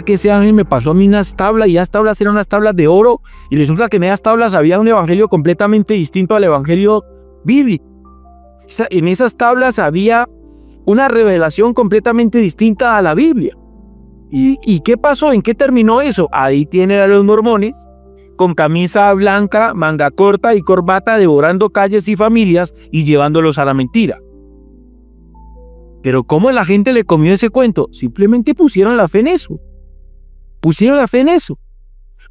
que ese ángel me pasó a mí unas tablas y esas tablas eran unas tablas de oro y resulta que en esas tablas había un evangelio completamente distinto al evangelio bíblico. En esas tablas había una revelación completamente distinta a la Biblia. ¿Y qué pasó? ¿En qué terminó eso? Ahí tienen a los mormones con camisa blanca, manga corta y corbata devorando calles y familias y llevándolos a la mentira. Pero ¿cómo la gente le comió ese cuento? Simplemente pusieron la fe en eso. Pusieron la fe en eso.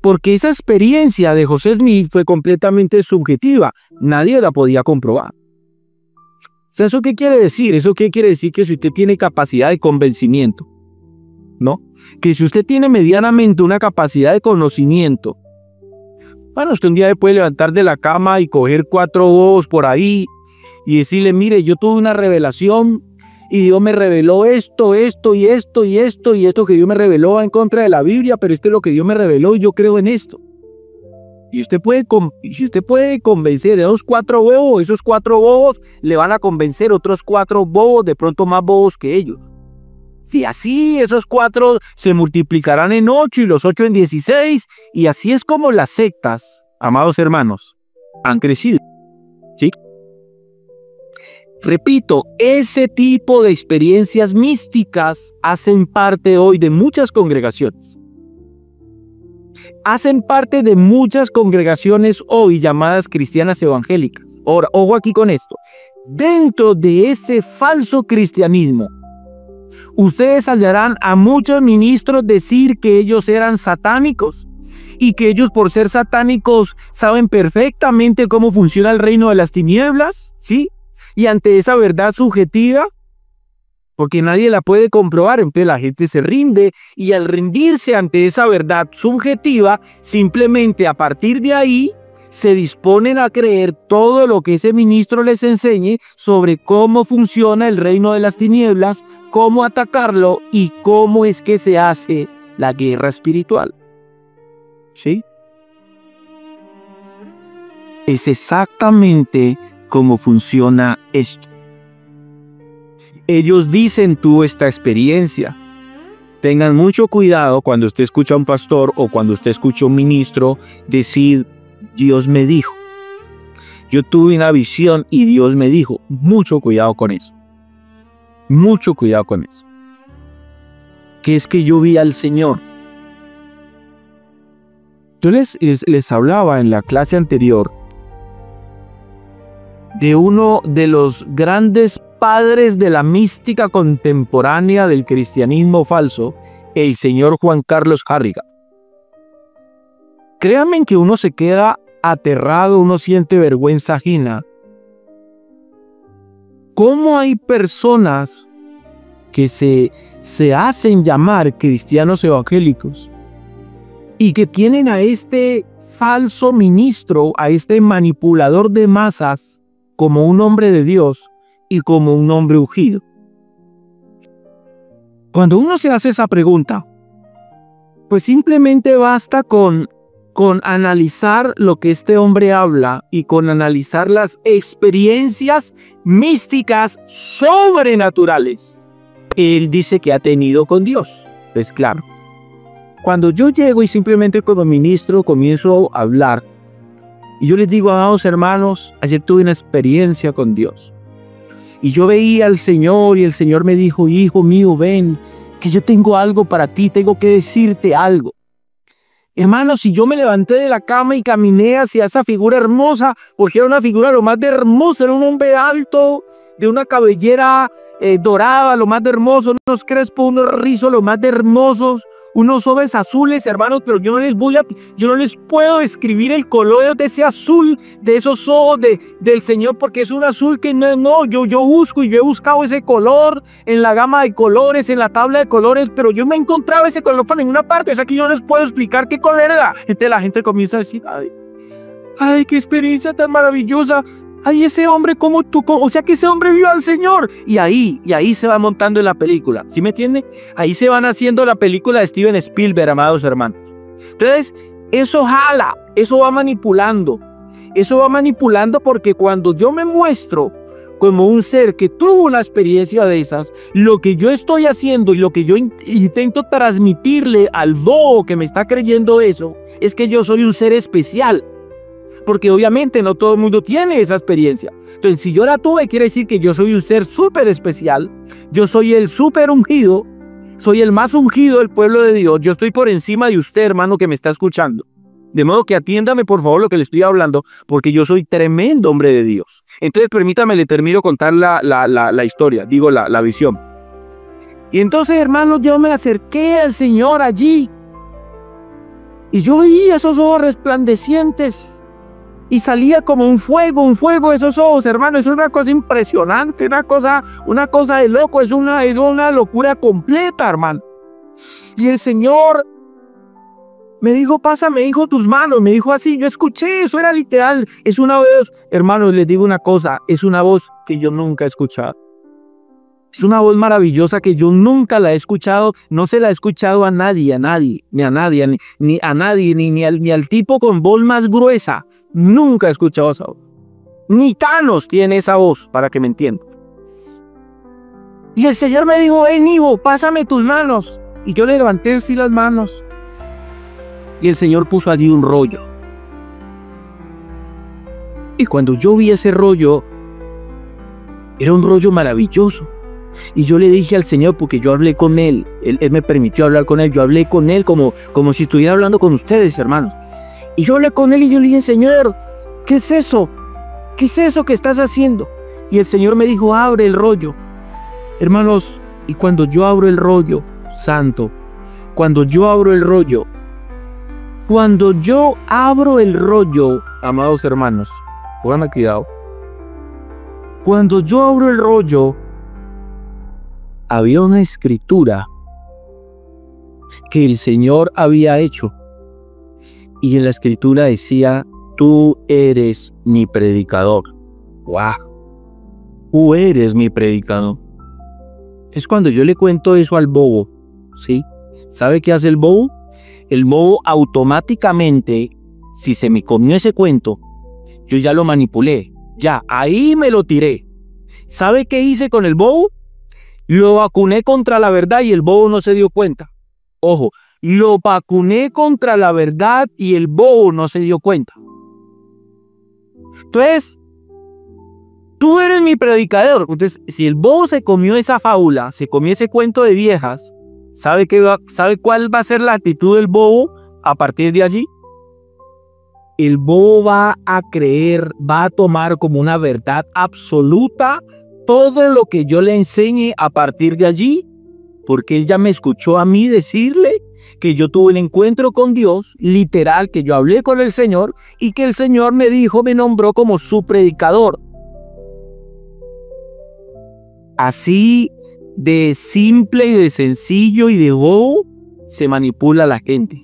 Porque esa experiencia de José Smith fue completamente subjetiva. Nadie la podía comprobar. O sea, ¿eso qué quiere decir? Eso qué quiere decir que si usted tiene capacidad de convencimiento, ¿no? Que si usted tiene medianamente una capacidad de conocimiento, bueno, usted un día se puede levantar de la cama y coger 4 bobos por ahí y decirle, mire, yo tuve una revelación y Dios me reveló esto que Dios me reveló va en contra de la Biblia, pero esto es lo que Dios me reveló y yo creo en esto. Y usted puede convencer a esos 4 bobos, esos 4 bobos le van a convencer otros 4 bobos, de pronto más bobos que ellos. Si así esos 4 se multiplicarán en 8 y los 8 en 16, y así es como las sectas, amados hermanos, han crecido. ¿Sí? Repito, ese tipo de experiencias místicas hacen parte hoy de muchas congregaciones. Hacen parte de muchas congregaciones hoy llamadas cristianas evangélicas. Ahora, ojo aquí con esto. Dentro de ese falso cristianismo, ustedes hallarán a muchos ministros decir que ellos eran satánicos y que ellos por ser satánicos saben perfectamente cómo funciona el reino de las tinieblas, ¿sí? Y ante esa verdad subjetiva, porque nadie la puede comprobar, entonces la gente se rinde y al rendirse ante esa verdad subjetiva, simplemente a partir de ahí se disponen a creer todo lo que ese ministro les enseñe sobre cómo funciona el reino de las tinieblas, cómo atacarlo y cómo es que se hace la guerra espiritual. ¿Sí? Es exactamente cómo funciona esto. Ellos dicen tuve esta experiencia. Tengan mucho cuidado cuando usted escucha a un pastor o cuando usted escucha a un ministro decir Dios me dijo. Yo tuve una visión y Dios me dijo. Mucho cuidado con eso. Mucho cuidado con eso. Que es que yo vi al Señor. Yo les hablaba en la clase anterior de uno de los grandes padres de la mística contemporánea del cristianismo falso, el señor Juan Carlos Harrigan. Créanme que uno se queda aterrado, uno siente vergüenza ajena. ¿Cómo hay personas que se hacen llamar cristianos evangélicos y que tienen a este falso ministro, a este manipulador de masas, como un hombre de Dios y como un hombre ungido? Cuando uno se hace esa pregunta, pues simplemente basta con analizar lo que este hombre habla y con analizar las experiencias místicas sobrenaturales que él dice que ha tenido con Dios. Pues claro, cuando yo llego y simplemente como ministro comienzo a hablar, y yo les digo, amados hermanos, ayer tuve una experiencia con Dios. Y yo veía al Señor y el Señor me dijo, hijo mío, ven, que yo tengo algo para ti, tengo que decirte algo. Hermanos, si yo me levanté de la cama y caminé hacia esa figura hermosa, porque era una figura lo más de hermosa, era un hombre alto, de una cabellera dorada, lo más de hermoso, unos crespos, unos rizos, lo más de hermosos, unos ojos azules, hermanos, pero yo no les puedo describir el color de ese azul, de esos ojos del Señor, porque es un azul que yo busco y yo he buscado ese color en la gama de colores, en la tabla de colores, pero yo me encontraba ese color por ninguna parte, o sea que yo no les puedo explicar qué color era. Entonces la gente comienza a decir, ay, qué experiencia tan maravillosa. Ay, ese hombre, o sea que ese hombre vio al Señor. Y ahí se va montando en la película. ¿Sí me entiende? Ahí se van haciendo la película de Steven Spielberg, amados hermanos. Entonces, eso jala, eso va manipulando. Eso va manipulando porque cuando yo me muestro como un ser que tuvo una experiencia de esas, lo que yo estoy haciendo y lo que yo intento transmitirle al bobo que me está creyendo eso, es que yo soy un ser especial. Porque obviamente no todo el mundo tiene esa experiencia. Entonces, si yo la tuve, quiere decir que yo soy un ser súper especial. Yo soy el súper ungido. Soy el más ungido del pueblo de Dios. Yo estoy por encima de usted, hermano, que me está escuchando. De modo que atiéndame, por favor, lo que le estoy hablando, porque yo soy tremendo hombre de Dios. Entonces, permítame, le termino de contar la historia, digo, la visión. Y entonces, hermanos, yo me acerqué al Señor allí. Y yo veía esos ojos resplandecientes. Y salía como un fuego de esos ojos, hermano. Es una cosa impresionante, una cosa de loco, es una locura completa, hermano. Y el Señor me dijo, pásame, hijo, tus manos. Me dijo así, yo escuché, eso era literal. Es una voz, hermanos, les digo una cosa, es una voz que yo nunca he escuchado. Es una voz maravillosa que yo nunca la he escuchado, no se la he escuchado a nadie, ni al tipo con voz más gruesa. Nunca he escuchado esa voz. Ni Thanos tiene esa voz, para que me entiendan. Y el Señor me dijo, Nivo, pásame tus manos. Y yo le levanté así las manos. Y el Señor puso allí un rollo. Y cuando yo vi ese rollo, era un rollo maravilloso. Y yo le dije al Señor, porque yo hablé con Él me permitió hablar con Él, yo hablé con Él como si estuviera hablando con ustedes, hermanos. Y yo hablé con Él y yo le dije, Señor, ¿qué es eso? ¿Qué es eso que estás haciendo? Y el Señor me dijo, abre el rollo. Hermanos, y cuando yo abro el rollo, santo, cuando yo abro el rollo, amados hermanos, pongan cuidado. Cuando yo abro el rollo, había una escritura que el Señor había hecho. Y en la escritura decía, tú eres mi predicador. ¡Wow! Tú eres mi predicador. Es cuando yo le cuento eso al bobo, ¿sí? ¿Sabe qué hace el bobo? El bobo automáticamente, si se me comió ese cuento, yo ya lo manipulé. Ya, ahí me lo tiré. ¿Sabe qué hice con el bobo? Lo vacuné contra la verdad y el bobo no se dio cuenta. Ojo, lo vacuné contra la verdad y el bobo no se dio cuenta. Entonces, tú eres mi predicador. Entonces, si el bobo se comió esa fábula, se comió ese cuento de viejas, ¿sabe cuál va a ser la actitud del bobo a partir de allí? El bobo va a creer, va a tomar como una verdad absoluta todo lo que yo le enseñe a partir de allí, porque él ya me escuchó a mí decirle que yo tuve un encuentro con Dios, literal, que yo hablé con el Señor y que el Señor me nombró como su predicador. Así de simple y de sencillo y de bobo se manipula a la gente.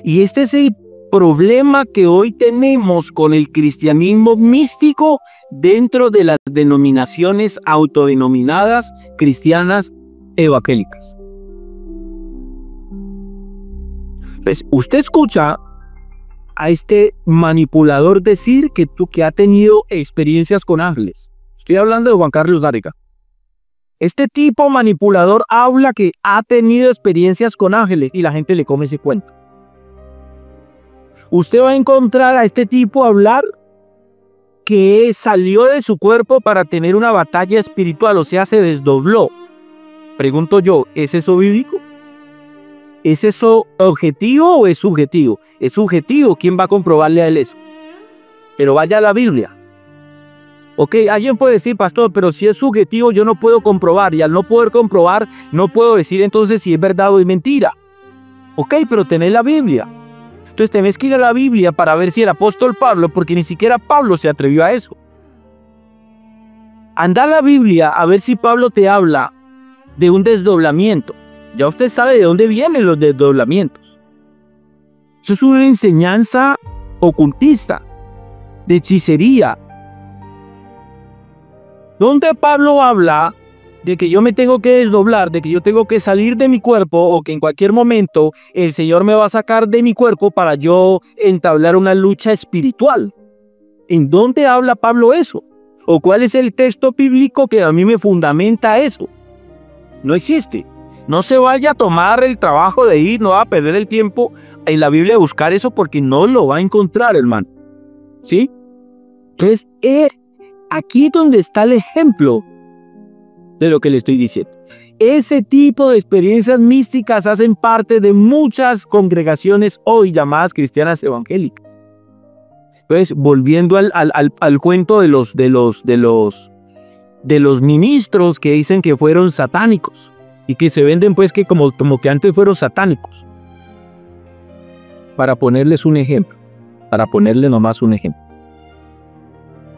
Y este es el problema que hoy tenemos con el cristianismo místico dentro de las denominaciones autodenominadas cristianas evangélicas. Pues usted escucha a este manipulador decir que ha tenido experiencias con ángeles. Estoy hablando de Juan Carlos Dáriga. Este tipo manipulador habla que ha tenido experiencias con ángeles y la gente le come ese cuento. Usted va a encontrar a este tipo hablar que salió de su cuerpo para tener una batalla espiritual, o sea, se desdobló. Pregunto yo, ¿es eso bíblico? ¿Es eso objetivo o es subjetivo? Es subjetivo, ¿quién va a comprobarle a él eso? Pero vaya a la Biblia. Ok, alguien puede decir, pastor, pero si es subjetivo yo no puedo comprobar, y al no poder comprobar no puedo decir entonces si es verdad o es mentira. Ok, pero tenés la Biblia. Entonces tenés que ir a la Biblia para ver si el apóstol Pablo, porque ni siquiera Pablo se atrevió a eso. Anda a la Biblia a ver si Pablo te habla de un desdoblamiento. Ya usted sabe de dónde vienen los desdoblamientos. Eso es una enseñanza ocultista, de hechicería. Donde Pablo habla de que yo me tengo que desdoblar, de que yo tengo que salir de mi cuerpo o que en cualquier momento el Señor me va a sacar de mi cuerpo para yo entablar una lucha espiritual. ¿En dónde habla Pablo eso? ¿O cuál es el texto bíblico que a mí me fundamenta eso? No existe. No se vaya a tomar el trabajo de ir, no va a perder el tiempo en la Biblia a buscar eso porque no lo va a encontrar, hermano. ¿Sí? Entonces, aquí es donde está el ejemplo de lo que le estoy diciendo. Ese tipo de experiencias místicas hacen parte de muchas congregaciones hoy llamadas cristianas evangélicas. Entonces, volviendo al cuento de los ministros que dicen que fueron satánicos y que se venden pues que como que antes fueron satánicos. Para ponerles un ejemplo, para ponerle nomás un ejemplo.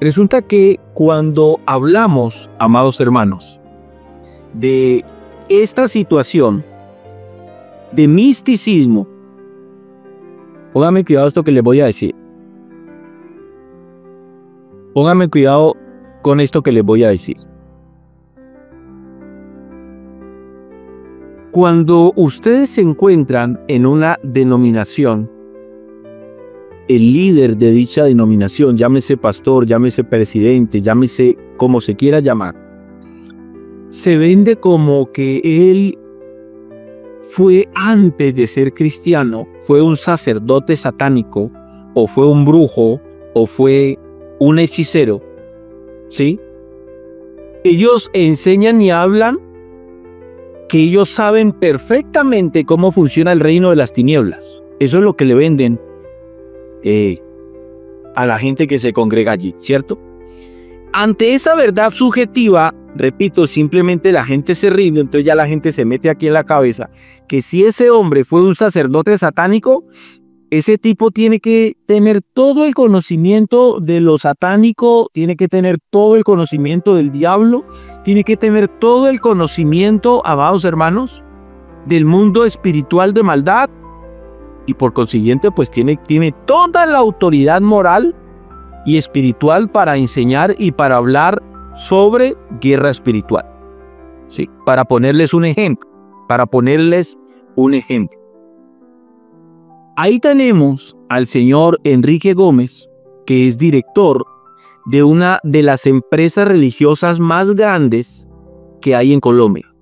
Resulta que cuando hablamos, amados hermanos, de esta situación de misticismo, póngame cuidado esto que les voy a decir. Póngame cuidado con esto que les voy a decir. Cuando ustedes se encuentran en una denominación, el líder de dicha denominación, llámese pastor, llámese presidente, llámese como se quiera llamar, se vende como que él fue antes de ser cristiano, fue un sacerdote satánico, o fue un brujo, o fue un hechicero, ¿sí? Ellos enseñan y hablan que ellos saben perfectamente cómo funciona el reino de las tinieblas. Eso es lo que le venden a la gente que se congrega allí, ¿cierto? Ante esa verdad subjetiva, repito, simplemente la gente se rinde, entonces ya la gente se mete aquí en la cabeza que si ese hombre fue un sacerdote satánico, ese tipo tiene que tener todo el conocimiento de lo satánico, tiene que tener todo el conocimiento del diablo, tiene que tener todo el conocimiento, amados hermanos, del mundo espiritual de maldad y por consiguiente pues tiene toda la autoridad moral y espiritual para enseñar y para hablar sobre guerra espiritual. Sí, para ponerles un ejemplo, Ahí tenemos al señor Enrique Gómez, que es director de una de las empresas religiosas más grandes que hay en Colombia.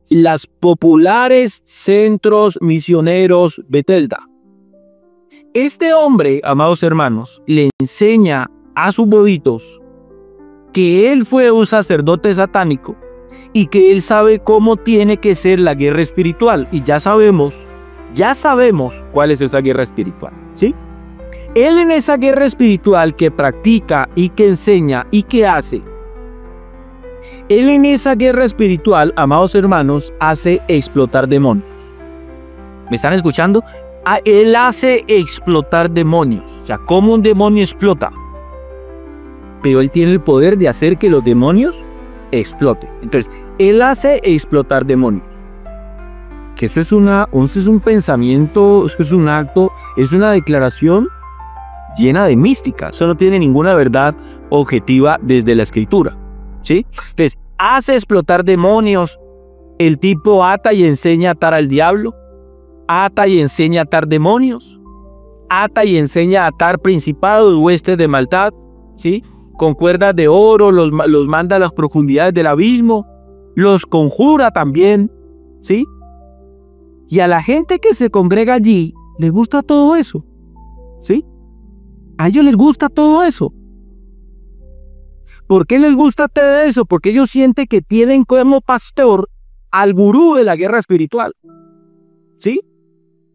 Las populares Centros Misioneros Betelda. Este hombre, amados hermanos, le enseña a sus bobitos que él fue un sacerdote satánico y que él sabe cómo tiene que ser la guerra espiritual. Y ya sabemos cuál es esa guerra espiritual, ¿sí? Él en esa guerra espiritual que practica y que enseña y que hace, él en esa guerra espiritual, amados hermanos, hace explotar demonios. ¿Me están escuchando? Él hace explotar demonios. O sea, ¿cómo un demonio explota? Pero él tiene el poder de hacer que los demonios exploten. Entonces, él hace explotar demonios. Que eso es un pensamiento, eso es un acto, es una declaración llena de mística. Eso no tiene ninguna verdad objetiva desde la escritura, ¿sí? Entonces, hace explotar demonios. El tipo ata y enseña a atar al diablo. Ata y enseña a atar demonios. Ata y enseña a atar principados, huestes de maldad, ¿sí? Con cuerdas de oro, los manda a las profundidades del abismo. Los conjura también, ¿sí? Y a la gente que se congrega allí, les gusta todo eso, ¿sí? A ellos les gusta todo eso. ¿Por qué les gusta todo eso? Porque ellos sienten que tienen como pastor al gurú de la guerra espiritual, ¿sí?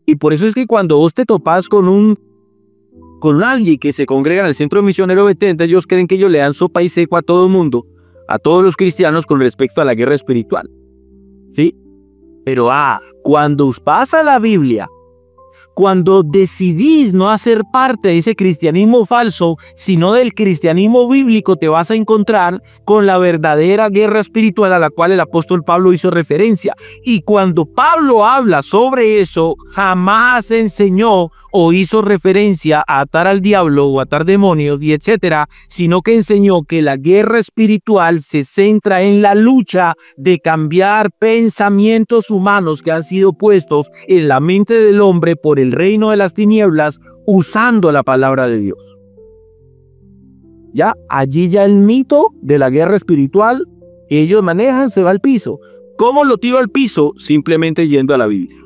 Y por eso es que cuando vos te topas con alguien que se congrega en el Centro Misionero Betelda, ellos creen que ellos le dan sopa y seco a todo el mundo, a todos los cristianos con respecto a la guerra espiritual, ¿sí? Pero cuando pasa la Biblia, cuando decidís no hacer parte de ese cristianismo falso, sino del cristianismo bíblico, te vas a encontrar con la verdadera guerra espiritual a la cual el apóstol Pablo hizo referencia. Y cuando Pablo habla sobre eso, jamás enseñó o hizo referencia a atar al diablo o atar demonios y etcétera, sino que enseñó que la guerra espiritual se centra en la lucha de cambiar pensamientos humanos que han sido puestos en la mente del hombre por el reino de las tinieblas usando la palabra de Dios. Ya, allí ya el mito de la guerra espiritual que ellos manejan se va al piso. ¿Cómo lo tiro al piso? Simplemente yendo a la Biblia.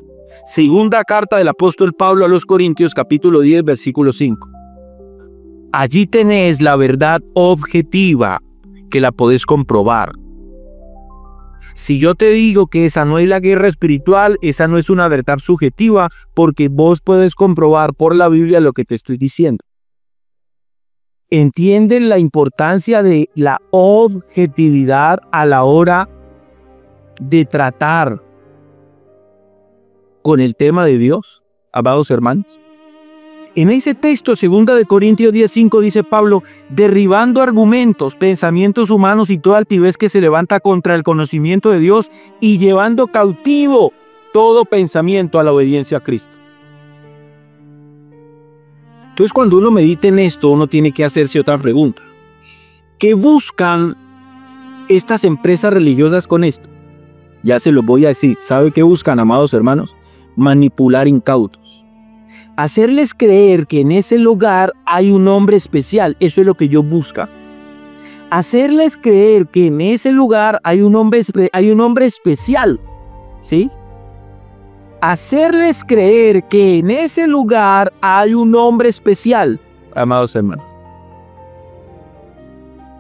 Segunda carta del apóstol Pablo a los Corintios, capítulo 10, versículo 5. Allí tenés la verdad objetiva, que la podés comprobar. Si yo te digo que esa no es la guerra espiritual, esa no es una verdad subjetiva, porque vos puedes comprobar por la Biblia lo que te estoy diciendo. ¿Entienden la importancia de la objetividad a la hora de tratar con el tema de Dios, amados hermanos? En ese texto, 2 Corintios 10:5, dice Pablo, derribando argumentos, pensamientos humanos y toda altivez que se levanta contra el conocimiento de Dios y llevando cautivo todo pensamiento a la obediencia a Cristo. Entonces, cuando uno medita en esto, uno tiene que hacerse otra pregunta. ¿Qué buscan estas empresas religiosas con esto? Ya se los voy a decir. ¿Sabe qué buscan, amados hermanos? Manipular incautos. Hacerles creer que en ese lugar hay un hombre especial. Eso es lo que ellos buscan. Hacerles creer que en ese lugar hay un hombre especial. ¿Sí? Hacerles creer que en ese lugar hay un hombre especial, amados hermanos.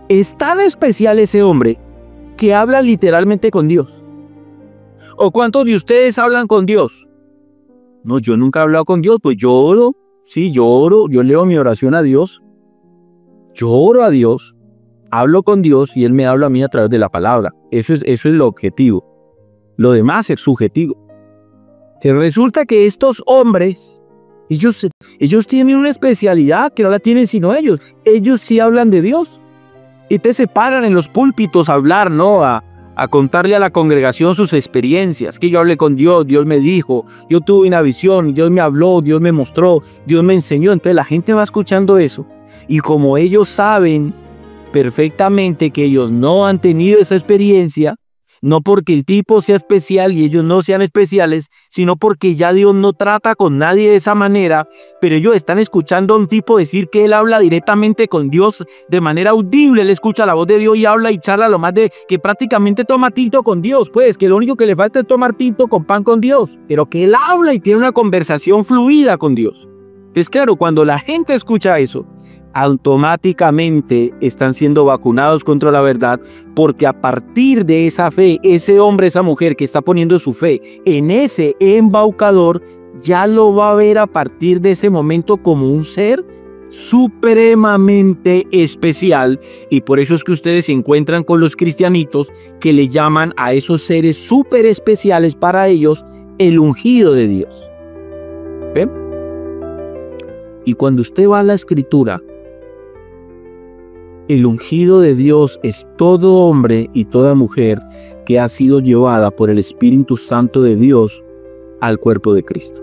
Es tan especial ese hombre que habla literalmente con Dios. ¿O cuántos de ustedes hablan con Dios? No, yo nunca he hablado con Dios, pues yo oro, sí, yo oro, yo leo mi oración a Dios. Yo oro a Dios, hablo con Dios y Él me habla a mí a través de la palabra. Eso es lo objetivo. Lo demás es subjetivo. Resulta que estos hombres, ellos tienen una especialidad que no la tienen sino ellos. Ellos sí hablan de Dios. Y te se paran en los púlpitos a hablar, ¿no? A contarle a la congregación sus experiencias. Que yo hablé con Dios, Dios me dijo, yo tuve una visión, Dios me habló, Dios me mostró, Dios me enseñó. Entonces la gente va escuchando eso. Y como ellos saben perfectamente que ellos no han tenido esa experiencia, no porque el tipo sea especial y ellos no sean especiales, sino porque ya Dios no trata con nadie de esa manera, pero ellos están escuchando a un tipo decir que él habla directamente con Dios de manera audible. Él escucha la voz de Dios y habla y charla lo más de que prácticamente toma tinto con Dios, pues que lo único que le falta es tomar tinto con pan con Dios, pero que él habla y tiene una conversación fluida con Dios. Es claro, cuando la gente escucha eso, automáticamente están siendo vacunados contra la verdad, porque a partir de esa fe, ese hombre, esa mujer que está poniendo su fe en ese embaucador, ya lo va a ver a partir de ese momento como un ser supremamente especial. Y por eso es que ustedes se encuentran con los cristianitos que le llaman a esos seres súper especiales para ellos el ungido de Dios. ¿Ven? Y cuando usted va a la Escritura, el ungido de Dios es todo hombre y toda mujer que ha sido llevada por el Espíritu Santo de Dios al cuerpo de Cristo.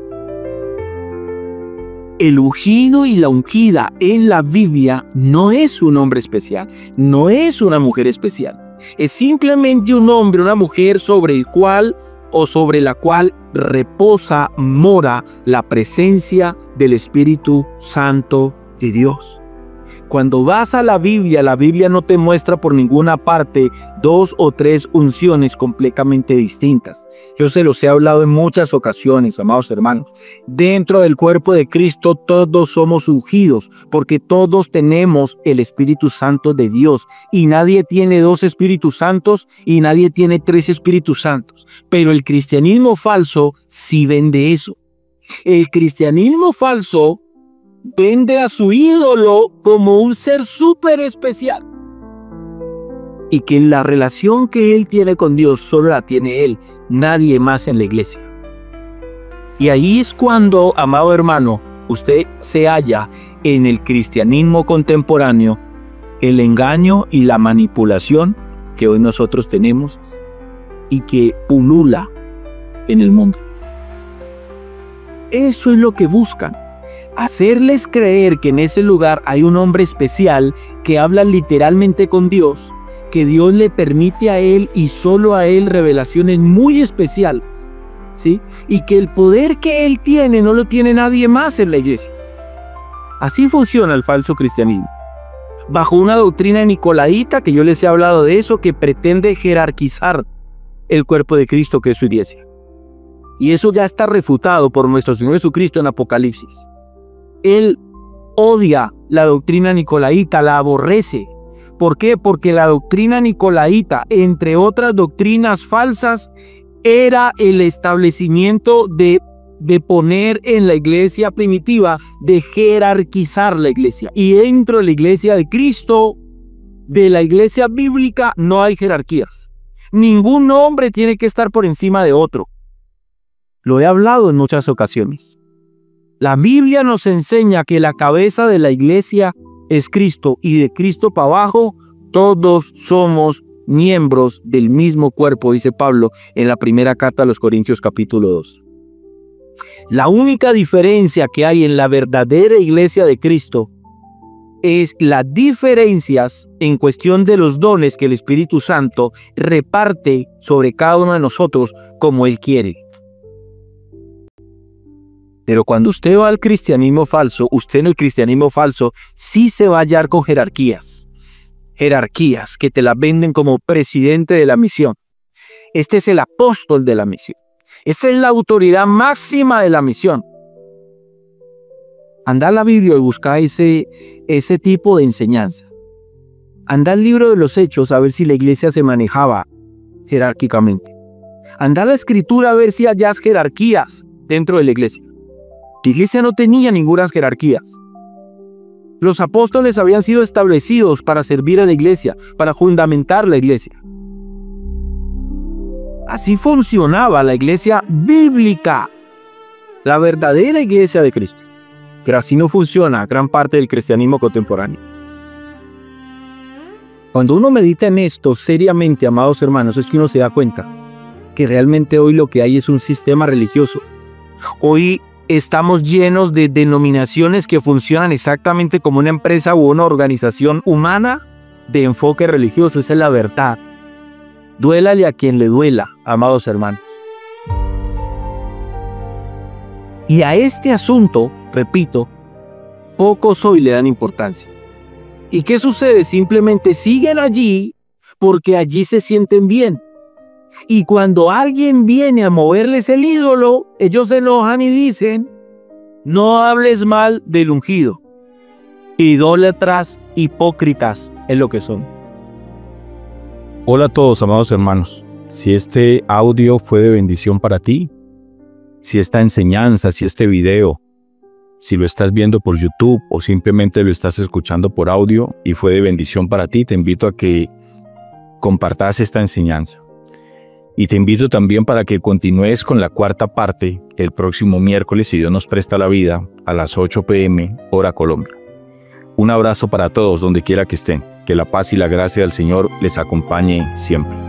El ungido y la ungida en la Biblia no es un hombre especial, no es una mujer especial. Es simplemente un hombre, una mujer sobre el cual o sobre la cual reposa, mora la presencia del Espíritu Santo de Dios. Cuando vas a la Biblia no te muestra por ninguna parte 2 o 3 unciones completamente distintas. Yo se los he hablado en muchas ocasiones, amados hermanos. Dentro del cuerpo de Cristo todos somos ungidos, porque todos tenemos el Espíritu Santo de Dios. Y nadie tiene 2 Espíritus Santos y nadie tiene 3 Espíritus Santos. Pero el cristianismo falso sí vende eso. El cristianismo falso vende a su ídolo como un ser súper especial. Y que la relación que él tiene con Dios solo la tiene él, nadie más en la iglesia. Y ahí es cuando, amado hermano, usted se halla en el cristianismo contemporáneo, el engaño y la manipulación que hoy nosotros tenemos y que pulula en el mundo. Eso es lo que buscan. Hacerles creer que en ese lugar hay un hombre especial que habla literalmente con Dios, que Dios le permite a él y solo a él revelaciones muy especiales, ¿sí? Y que el poder que él tiene no lo tiene nadie más en la iglesia. Así funciona el falso cristianismo. bajo una doctrina nicolaíta, que yo les he hablado de eso, que pretende jerarquizar el cuerpo de Cristo, que es su iglesia. Y eso ya está refutado por nuestro Señor Jesucristo en Apocalipsis. Él odia la doctrina nicolaíta, la aborrece. ¿Por qué? Porque la doctrina nicolaíta, entre otras doctrinas falsas, era el establecimiento de poner en la iglesia primitiva, de jerarquizar la iglesia. Y dentro de la iglesia de Cristo, de la iglesia bíblica, no hay jerarquías. Ningún hombre tiene que estar por encima de otro. Lo he hablado en muchas ocasiones. La Biblia nos enseña que la cabeza de la iglesia es Cristo, y de Cristo para abajo todos somos miembros del mismo cuerpo, dice Pablo en la primera carta a los Corintios capítulo 2. La única diferencia que hay en la verdadera iglesia de Cristo es las diferencias en cuestión de los dones que el Espíritu Santo reparte sobre cada uno de nosotros como Él quiere. Pero cuando usted va al cristianismo falso, usted en el cristianismo falso sí se va a hallar con jerarquías. Jerarquías que te las venden como presidente de la misión. Este es el apóstol de la misión. Esta es la autoridad máxima de la misión. Anda a la Biblia y busca ese tipo de enseñanza. Anda al libro de los Hechos a ver si la iglesia se manejaba jerárquicamente. Anda a la Escritura a ver si hallas jerarquías dentro de la iglesia. La iglesia no tenía ninguna jerarquías. Los apóstoles habían sido establecidos para servir a la iglesia, para fundamentar la iglesia. Así funcionaba la iglesia bíblica, la verdadera iglesia de Cristo. Pero así no funciona gran parte del cristianismo contemporáneo. Cuando uno medita en esto seriamente, amados hermanos, es que uno se da cuenta que realmente hoy lo que hay es un sistema religioso. Hoy estamos llenos de denominaciones que funcionan exactamente como una empresa u una organización humana de enfoque religioso. Esa es la verdad. Duélale a quien le duela, amados hermanos. Y a este asunto, repito, pocos hoy le dan importancia. ¿Y qué sucede? Simplemente siguen allí porque allí se sienten bien. Y cuando alguien viene a moverles el ídolo, ellos se enojan y dicen: no hables mal del ungido. Idólatras, hipócritas es lo que son. Hola a todos, amados hermanos. Si este audio fue de bendición para ti, si esta enseñanza, si este video, si lo estás viendo por YouTube o simplemente lo estás escuchando por audio y fue de bendición para ti, te invito a que compartas esta enseñanza. Y te invito también para que continúes con la cuarta parte el próximo miércoles, si Dios nos presta la vida, a las 8 p.m. hora Colombia. Un abrazo para todos donde quiera que estén. Que la paz y la gracia del Señor les acompañe siempre.